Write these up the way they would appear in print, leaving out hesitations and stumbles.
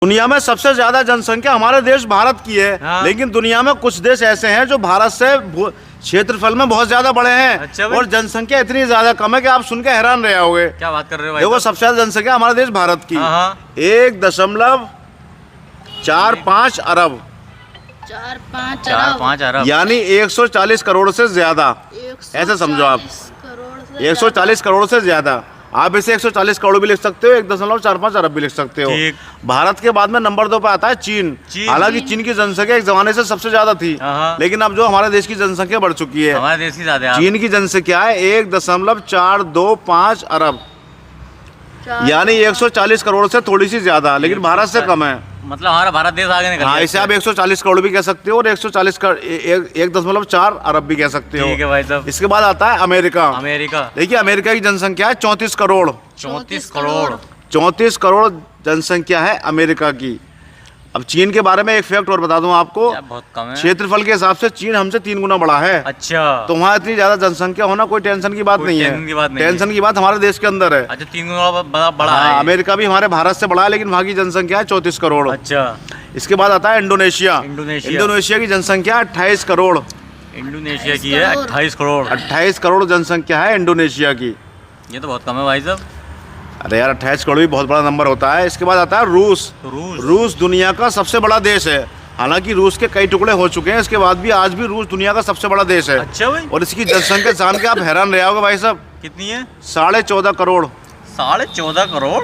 दुनिया में सबसे ज्यादा जनसंख्या हमारे देश भारत की है। हाँ। लेकिन दुनिया में कुछ देश ऐसे हैं जो भारत से क्षेत्रफल में बहुत ज्यादा बड़े हैं। अच्छा और जनसंख्या इतनी ज्यादा कम है कि आप सुन के हैरान रह जाओगे। क्या बात कर रहे हो भाई? देखो सबसे ज्यादा जनसंख्या हमारे देश भारत की हाँ। 1.45 अरब 4-5 अरब यानी 140 करोड़ से ज्यादा। ऐसे समझो आप 140 करोड़ से ज्यादा। आप इसे 140 करोड़ भी लिख सकते हो, 1.45 अरब भी लिख सकते हो। भारत के बाद में नंबर 2 पे आता है चीन। हालांकि चीन की जनसंख्या एक जमाने से सबसे ज्यादा थी, लेकिन अब जो हमारे देश की जनसंख्या बढ़ चुकी है। हमारे देश की ज्यादा। चीन की जनसंख्या है 1.425 अरब यानी 140 करोड़ से थोड़ी सी ज्यादा, लेकिन भारत से कम है। मतलब हमारा भारत देश आगे निकल गया। हाँ, इसे आप 140 करोड़ भी कह सकते हो और 1.4 अरब भी कह सकते हो। ठीक है भाई साहब। इसके बाद आता है अमेरिका। देखिए अमेरिका की जनसंख्या है 34 करोड़। 34 करोड़ जनसंख्या है अमेरिका की। अब चीन के बारे में एक फैक्ट और बता दूं आपको, बहुत कम है। क्षेत्रफल के हिसाब से चीन हमसे 3 गुना बड़ा है। अच्छा, तो वहाँ इतनी ज्यादा जनसंख्या होना कोई टेंशन की बात नहीं है। टेंशन की बात हमारे देश के अंदर है। अच्छा, 3 गुना बड़ा है। अमेरिका भी हमारे भारत से बड़ा है, लेकिन वहाँ की जनसंख्या है 34 करोड़। अच्छा, इसके बाद आता है इंडोनेशिया की जनसंख्या 28 करोड़। इंडोनेशिया की है 28 करोड़। 28 करोड़ जनसंख्या है इंडोनेशिया की। ये तो बहुत कम है भाई साहब। अरे यार 28 करोड़ भी बहुत बड़ा नंबर होता है। इसके बाद आता है रूस दुनिया का सबसे बड़ा देश है। हालांकि रूस के कई टुकड़े हो चुके हैं, इसके बाद भी आज भी रूस दुनिया का सबसे बड़ा देश है। अच्छा भाई। और इसकी जनसंख्या जान के आप हैरान रह जाओगे भाई साहब। कितनी है? 14.5 करोड़। 14.5 करोड़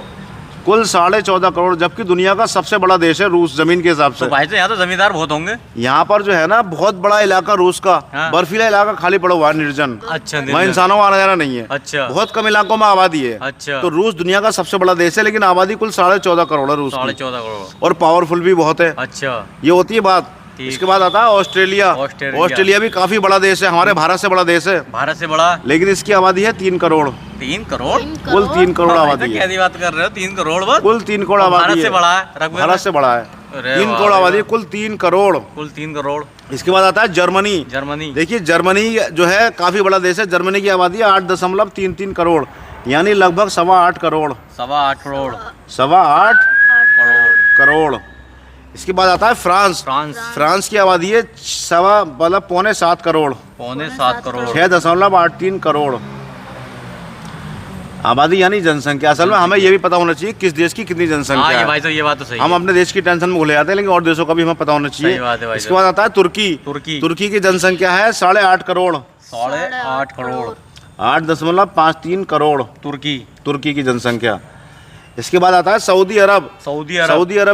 कुल 14.5 करोड़, जबकि दुनिया का सबसे बड़ा देश है रूस जमीन के हिसाब से। तो भाई तो यहाँ तो जमींदार बहुत होंगे। यहाँ पर जो है ना बहुत बड़ा इलाका रूस का, बर्फीला इलाका खाली पड़ा हुआ है, निर्जन। अच्छा, वहाँ इंसानों का आना जाना नहीं है। अच्छा, बहुत कम इलाकों में आबादी है। अच्छा, तो रूस दुनिया का सबसे बड़ा देश है, लेकिन आबादी कुल 14.5 करोड़ है रूस की। 14.5 करोड़ और पावरफुल भी बहुत है। अच्छा, ये होती है बात। इसके बाद आता है ऑस्ट्रेलिया भी काफी बड़ा देश है, हमारे भारत से बड़ा देश है। भारत से बड़ा, लेकिन इसकी आबादी है 3 करोड़। 3 करोड़ कुल 3 करोड़ आबादी है। क्या बात कर रहे हो? 3 करोड़ बस? कुल 3 करोड़ आबादी है। भारत से बड़ा है। भारत से बड़ा है। 3 करोड़ आबादी, कुल 3 करोड़। कुल 3 करोड़। इसके बाद आता है जर्मनी। देखिए जर्मनी जो है काफी बड़ा देश है। जर्मनी की आबादी 8.33 करोड़ यानी लगभग 8.25 करोड़। 8.25 करोड़। इसके बाद आता है फ्रांस की आबादी है 7.7 करोड़। 6.83 करोड़ आबादी यानी जनसंख्या। असल में हमें ये भी पता होना चाहिए किस देश की कितनी जनसंख्या है। भाई तो ये बात तो सही हम अपने देश की टेंशन में भूले जाते हैं, लेकिन और देशों का भी हमें पता होना चाहिए। इसके बाद आता है तुर्की की जनसंख्या है 8.5 करोड़। 8.5 करोड़ 8.53 करोड़ तुर्की की जनसंख्या। इसके बाद आता है सऊदी अरब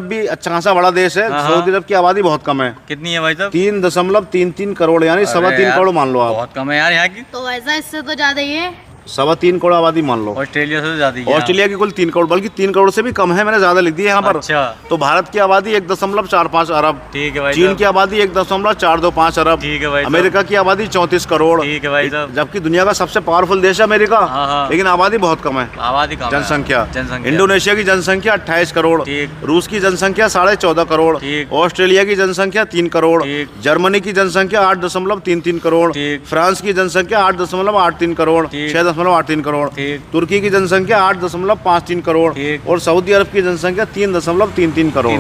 भी अच्छा खासा बड़ा देश है। सऊदी अरब की आबादी बहुत कम है। कितनी है भाई साहब? 3.33 करोड़ यानी 3.25 करोड़ मान लो आप। बहुत कम है यार यहाँ की। तो वैसा इससे तो ज्यादा ही है। 3.25 करोड़ आबादी मान लो। ऑस्ट्रेलिया से ज्यादा। ऑस्ट्रेलिया की कुल 3 करोड़, बल्कि 3 करोड़ से भी कम है, मैंने ज्यादा लिख दी है यहाँ पर। अच्छा। तो भारत की आबादी 1.45 अरब। ठीक है भाई। चीन की आबादी 1.425 अरब। ठीक है भाई। अमेरिका की आबादी 34 करोड़। ठीक है भाई साहब। जबकि दुनिया का सबसे पावरफुल देश है अमेरिका, लेकिन आबादी बहुत कम है। आबादी कम, जनसंख्या। इंडोनेशिया की जनसंख्या 28 करोड़। रूस की जनसंख्या 14.5 करोड़। ऑस्ट्रेलिया की जनसंख्या 3 करोड़। जर्मनी की जनसंख्या 8.33 करोड़। फ्रांस की जनसंख्या 8.83 करोड़, 6.83 करोड़। तुर्की की जनसंख्या 8.53 करोड़ और सऊदी अरब की जनसंख्या 3.33 करोड़।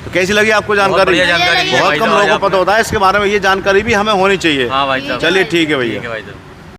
तो कैसी लगी आपको जानकारी? बहुत कम लोगों को पता होता है इसके बारे में। ये जानकारी भी हमें होनी चाहिए। हाँ भाई साहब। चलिए ठीक है भैया। ठीक है भाई साहब।